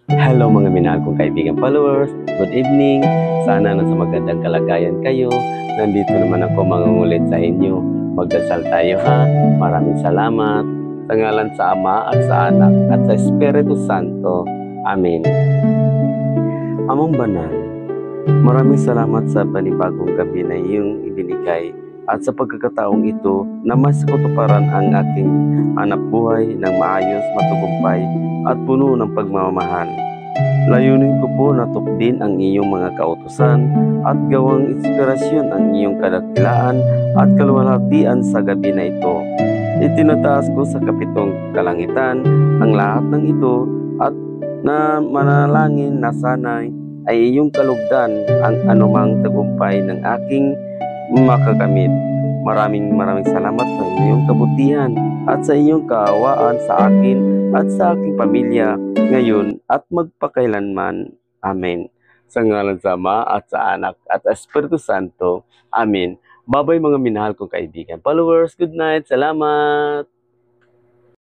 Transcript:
Hello mga minahal kong kaibigan followers, good evening. Sana nasa magandang kalagayan kayo. Nandito naman ako mangungulit sa inyo. Magdasal tayo ha. Maraming salamat. Sa ngalan sa Ama at sa Anak at sa Espiritu Santo. Amen. Amang banal, maraming salamat sa panibagong gabi na iyong ibinigay at sa pagkakataong ito na mas kutuparan ang aking hanap buhay ng maayos, matagumpay at puno ng pagmamahal. Layunin ko po na tukdin ang iyong mga kautusan at gawang inspirasyon ang iyong kadakilaan at kaluwalhatian sa gabi na ito. Itinataas ko sa kapitong kalangitan ang lahat ng ito at na manalangin na sana'y ay iyong kalugdan ang anumang tagumpay ng aking makakamit. Maraming salamat sa iyong kabutihan at sa iyong kaawaan sa akin at sa aking pamilya ngayon at magpakailanman. Amen. Sa ngalan sa Ama at sa Anak at Espiritu Santo. Amen. Babay mga minahal kong kaibigan. Followers, good night. Salamat.